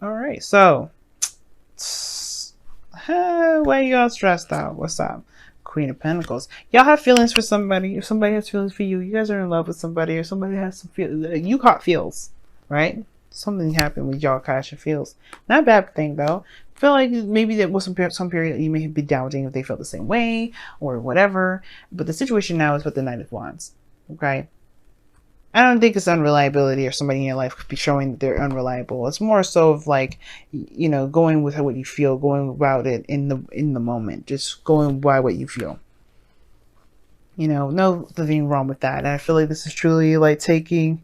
All right, so why you all stressed out? What's up? Queen of Pentacles. Y'all have feelings for somebody. If somebody has feelings for you, you guys are in love with somebody, or somebody has some feel. You caught feels, right? Something happened with y'all catching feels. Not a bad thing though. I feel like maybe there was some period you may be doubting if they felt the same way or whatever. But the situation now is with the Knight of Wands. Okay. I don't think it's unreliability or somebody in your life could be showing that they're unreliable. It's more so of like, going with what you feel, going about it in the moment, just going by what you feel. Nothing wrong with that. And I feel like this is truly like taking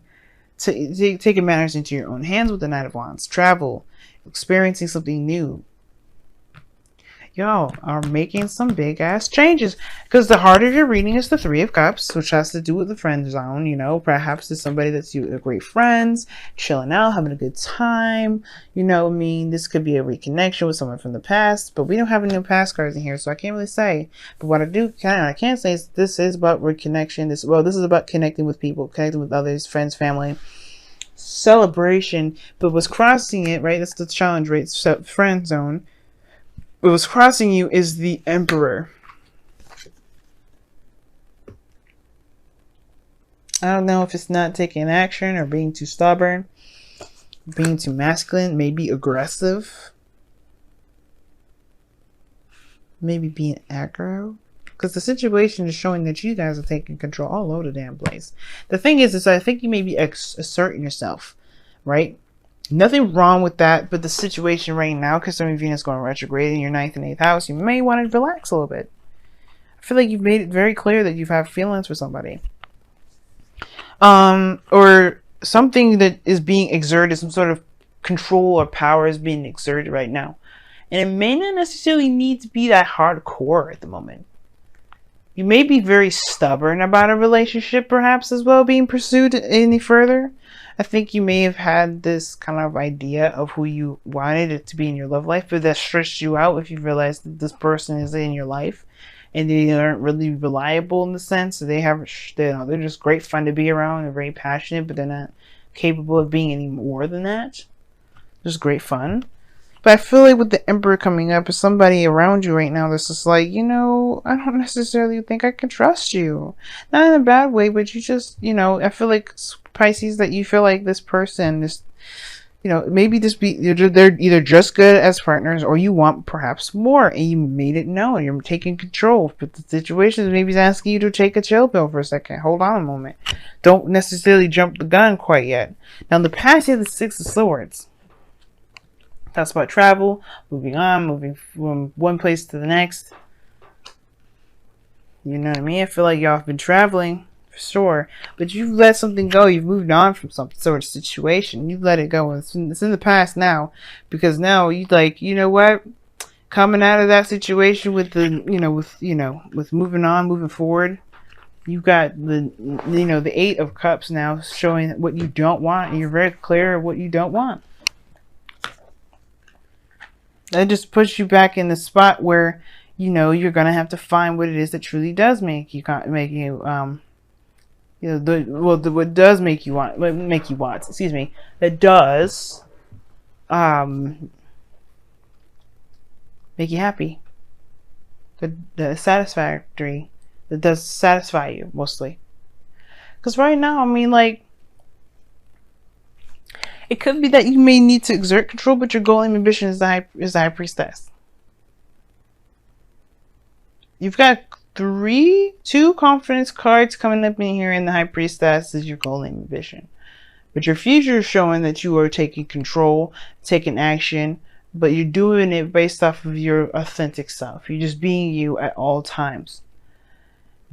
matters into your own hands with the Knight of Wands. Travel, experiencing something new. Y'all are making some big ass changes, because the heart of your reading is the Three of Cups, which has to do with the friend zone. Perhaps it's somebody that's you great friends, chilling out, having a good time. This could be a reconnection with someone from the past, but we don't have any past cards in here, so I can't really say. But what I can say is this is about reconnection. This is about connecting with people, connecting with others, friends, family, celebration. But what's crossing it, right? That's the challenge, right? So friend zone. What was crossing you is the Emperor. I don't know if it's not taking action or being too stubborn, being too masculine, maybe aggressive, maybe being aggro. Because the situation is showing that you guys are taking control all over the damn place. The thing is I think you may be asserting yourself, right? Nothing wrong with that, but the situation right now, because some of Venus going retrograde in your 9th and 8th house, you may want to relax a little bit. I feel like you've made it very clear that you have feelings for somebody. Or something that is being exerted, some sort of control or power is being exerted right now. And it may not necessarily need to be that hardcore at the moment. You may be very stubborn about a relationship, perhaps, as well, being pursued any further. I think you may have had this kind of idea of who you wanted it to be in your love life, but that stressed you out if you realize that this person is in your life and they aren't really reliable in the sense that they're just great fun to be around. They're very passionate, but they're not capable of being any more than that. Just great fun. But I feel like with the Emperor coming up, is somebody around you right now that's just like, I don't necessarily think I can trust you. Not in a bad way, but you just, I feel like Pisces, that you feel like this person is, maybe they're either just good as partners or you want perhaps more, and you made it known. You're taking control. But the situation maybe is asking you to take a chill pill for a second. Hold on a moment. Don't necessarily jump the gun quite yet. Now, in the past, you have the Six of Swords. That's about travel, moving on, moving from one place to the next. You know what I mean? I feel like y'all have been traveling, for sure. But you've let something go. You've moved on from some sort of situation. You've let it go. It's in the past now. Because now you you know what? Coming out of that situation with with moving on, moving forward. You've got the Eight of Cups now, showing what you don't want. And you're very clear of what you don't want. That just puts you back in the spot where, you're going to have to find what it is that truly does what does make you want, that does, make you happy. The satisfactory, that does satisfy you, mostly. Because right now, it could be that you may need to exert control, but your goal and ambition is the High Priestess. You've got two confidence cards coming up in here, and the High Priestess is your goal and ambition. But your future is showing that you are taking control, taking action, but you're doing it based off of your authentic self. You're just being you at all times.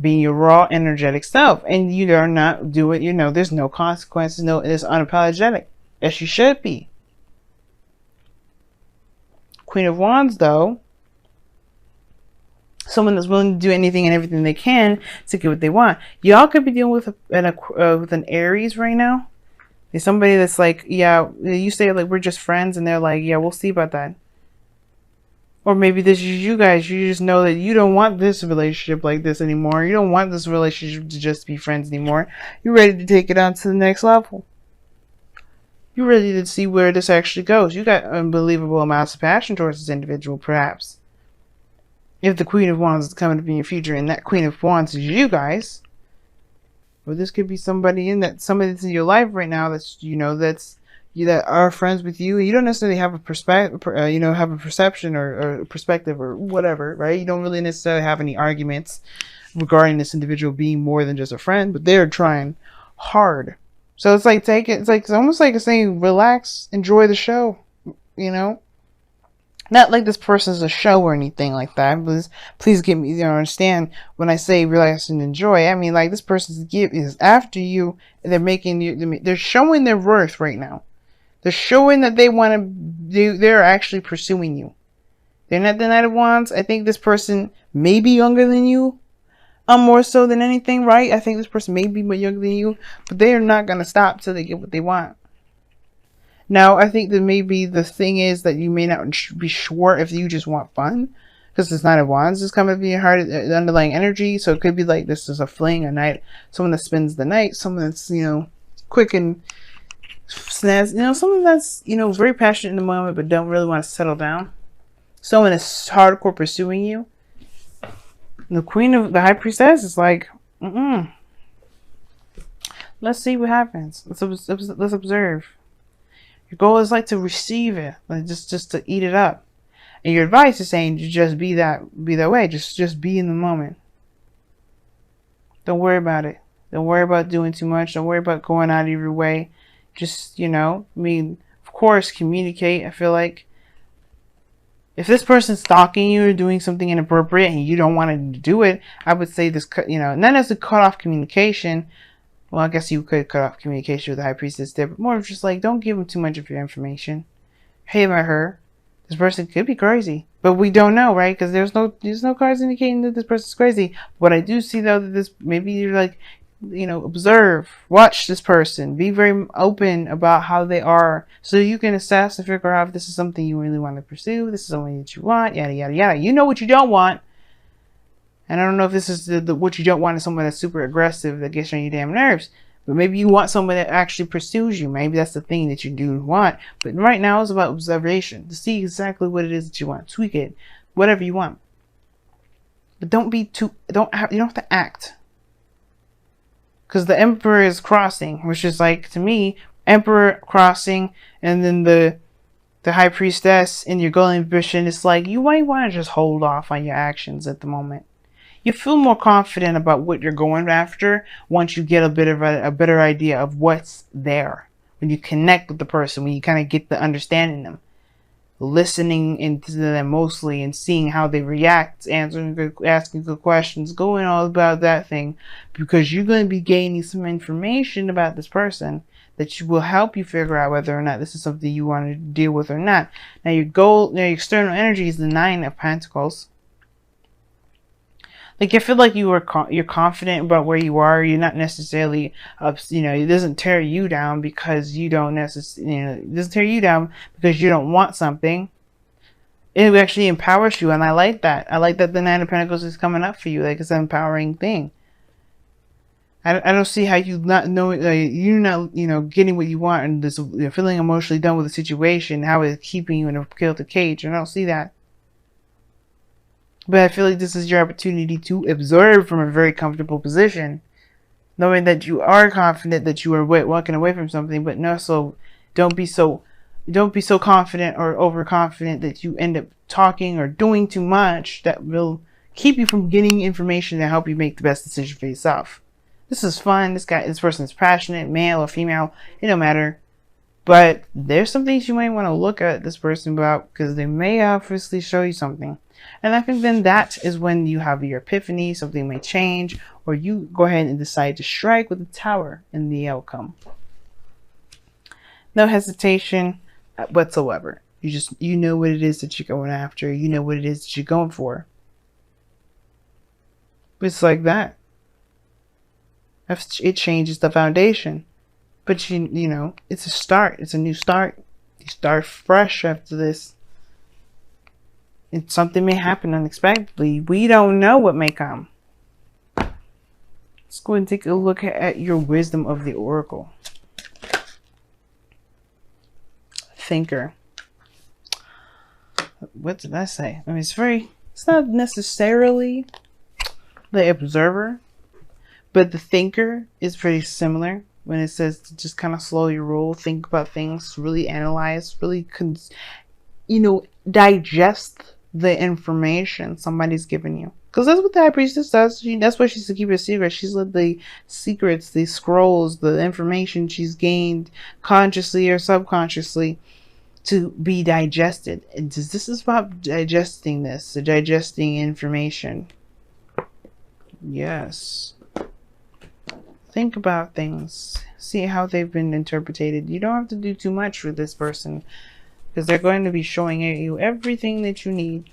Being your raw, energetic self. And you are not doing, there's no consequences, it's unapologetic. As you should be. Queen of Wands, though, someone that's willing to do anything and everything they can to get what they want. Y'all could be dealing with an Aries right now. There's somebody that's like, yeah, you say like we're just friends, and they're like, yeah, we'll see about that. Or maybe this is you guys. You just know that you don't want this relationship like this anymore. You don't want this relationship to just be friends anymore. You're ready to take it on to the next level. You're ready to see where this actually goes. You got unbelievable amounts of passion towards this individual, perhaps. If the Queen of Wands is coming up in your future, and that Queen of Wands is you guys, or this could be somebody that's in your life right now that's, that's you, that are friends with you, and you don't necessarily have a perspective, have a perception or perspective or whatever, right? You don't really necessarily have any arguments regarding this individual being more than just a friend, but they're trying hard. So it's like it's almost like saying, relax, enjoy the show, Not like this person's a show or anything like that. Please get me, understand when I say relax and enjoy. I mean, like, this person's is after you. They're showing their worth right now. They're showing that they're actually pursuing you. They're not the Knight of Wands. I think this person may be younger than you. More so than anything, right? I think this person may be more younger than you, but they are not going to stop till they get what they want. Now, I think that maybe the thing is that you may not be sure if you just want fun, because this Knight of Wands is coming to be hard, the underlying energy. So it could be like this is a fling, a night, someone that spends the night, someone that's, quick and snazzy, someone that's, very passionate in the moment, but don't really want to settle down. Someone that's hardcore pursuing you. The the High Priestess is like, let's see what happens. Let's observe. Your goal is like to receive it, like just to eat it up. And your advice is saying to just be that way. Just be in the moment. Don't worry about it. Don't worry about doing too much. Don't worry about going out of your way. Just, of course, communicate. I feel like if this person's stalking you or doing something inappropriate and you don't want to do it, I would say this, not as a cut off communication. Well, I guess you could cut off communication with the High Priestess there, but more of just like, don't give them too much of your information. Hey, about her. This person could be crazy, but we don't know, right? Because there's no cards indicating that this person's crazy. What I do see, though, that maybe you're like, observe, watch this person, be very open about how they are, so you can assess and figure out if this is something you really want to pursue, this is something that you want, yada yada yada. You know what you don't want, and I don't know if this is what you don't want is someone that's super aggressive that gets on your damn nerves. But maybe you want someone that actually pursues you. Maybe that's the thing that you do want. But right now it's about observation to see exactly what it is that you want. Tweak it, whatever you want. But you don't have to act. Because the Emperor is crossing, which is like, to me, Emperor crossing, and then the High Priestess in your golden ambition. It's like you might want to just hold off on your actions at the moment. You feel more confident about what you're going after once you get a better idea of what's there. When you connect with the person, when you kind of get the understanding them, listening into them mostly and seeing how they react, asking good questions, going all about that thing, because you're going to be gaining some information about this person that will help you figure out whether or not this is something you want to deal with or not. Now your your external energy is the Nine of Pentacles. Like, I feel like you're confident about where you are. You're not necessarily, it doesn't tear you down because you don't necessarily, it doesn't tear you down because you don't want something. It actually empowers you, and I like that. I like that the Nine of Pentacles is coming up for you. Like, it's an empowering thing. I don't see how you not know, you're not, getting what you want and this, feeling emotionally done with the situation, how it's keeping you in a kilted cage. I don't see that. But I feel like this is your opportunity to observe from a very comfortable position, knowing that you are confident that you are walking away from something, but no, so don't be so confident or overconfident that you end up talking or doing too much that will keep you from getting information to help you make the best decision for yourself. This is fun. This person is passionate, male or female, it don't matter. But there's some things you might want to look at this person about, because they may obviously show you something. And I think then that is when you have your epiphany, something may change, or you go ahead and decide to strike with the Tower in the outcome. No hesitation whatsoever. You know what it is that you're going after. You know what it is that you're going for. It's like that. It changes the foundation. But it's a start. It's a new start. You start fresh after this. And something may happen unexpectedly. We don't know what may come. Let's go and take a look at your wisdom of the Oracle. thinker. What did I say? I mean, it's not necessarily the observer, but the thinker is pretty similar when it says to just kind of slowly roll, think about things, really analyze, really, digest the information somebody's given you. Because that's what the high priestess does. That's why she's to keep it a secret. She's let the secrets, the scrolls, the information she's gained consciously or subconsciously to be digested. And this is about digesting this, digesting information. Yes. Think about things. See how they've been interpreted. You don't have to do too much with this person, because they're going to be showing you everything that you need.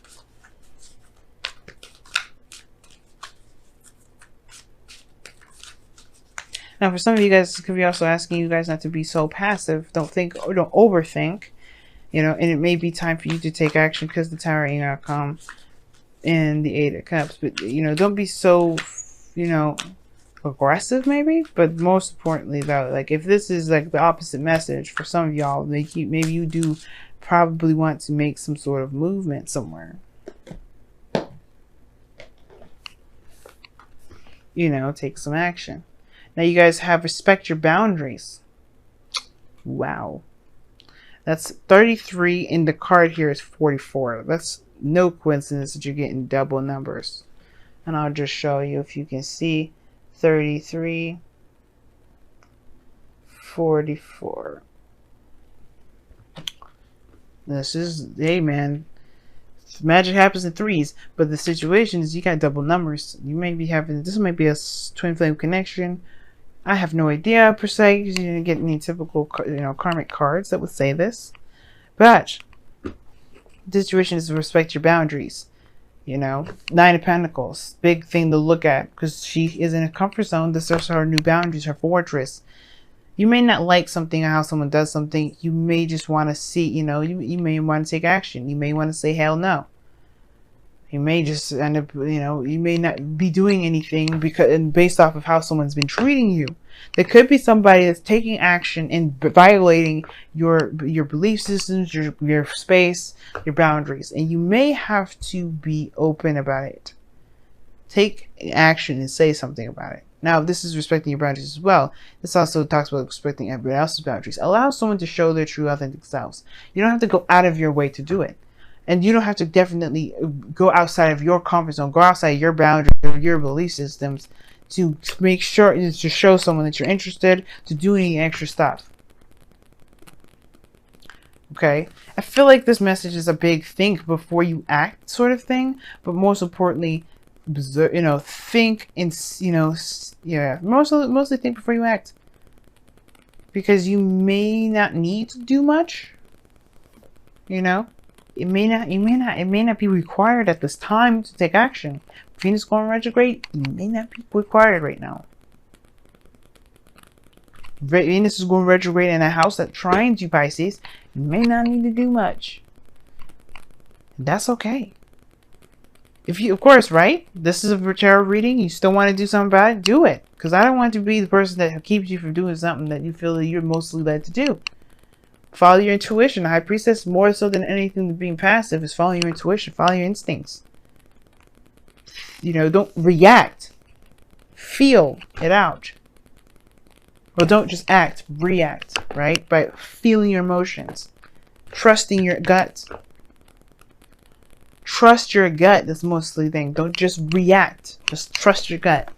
Now, for some of you guys, this could be also asking you guys not to be so passive. Don't think or don't overthink. And it may be time for you to take action because the Tower ain't gonna come in the Eight of Cups. But, don't be so, aggressive maybe. But most importantly, though, like if this is like the opposite message for some of y'all, maybe you do probably want to make some sort of movement somewhere. Take some action. Now you guys have respect your boundaries. Wow. That's 33, and the card here is 44. That's no coincidence that you're getting double numbers. And I'll just show you if you can see 33, 44. This is, hey man, magic happens in threes, but the situation is you got double numbers. You may be having, this might be a twin flame connection. I have no idea per se, because you didn't get any typical, karmic cards that would say this. But the situation is to respect your boundaries. Nine of Pentacles, big thing to look at, because she is in a comfort zone. This is her new boundaries, her fortress. You may not like something or how someone does something. You may just want to see, you may want to take action. You may want to say hell no. You may just end up, you may not be doing anything based off of how someone's been treating you. There could be somebody that's taking action and violating your belief systems, your space, your boundaries, and you may have to be open about it. Take action and say something about it. Now, this is respecting your boundaries as well. This also talks about respecting everybody else's boundaries. Allow someone to show their true, authentic selves. You don't have to go out of your way to do it. And you don't have to definitely go outside of your comfort zone, go outside your boundaries or your belief systems to make sure, to show someone that you're interested, to do any extra stuff. Okay? I feel like this message is a big think before you act sort of thing, but most importantly, think and, mostly think before you act. Because you may not need to do much, It may not be required at this time to take action. Venus going retrograde, it may not be required right now. Venus is going retrograde in a house that trines you, Pisces. You may not need to do much. That's okay. If you, of course, right? This is a tarot reading. You still want to do something about it? Do it. Because I don't want to be the person that keeps you from doing something that you feel that you're mostly led to do. Follow your intuition. The High Priestess, more so than anything than being passive, is follow your intuition. Follow your instincts. Don't react. Feel it out. Or don't just act. React, right? By feeling your emotions. Trusting your gut. Trust your gut. That's mostly the thing. Don't just react. Just trust your gut.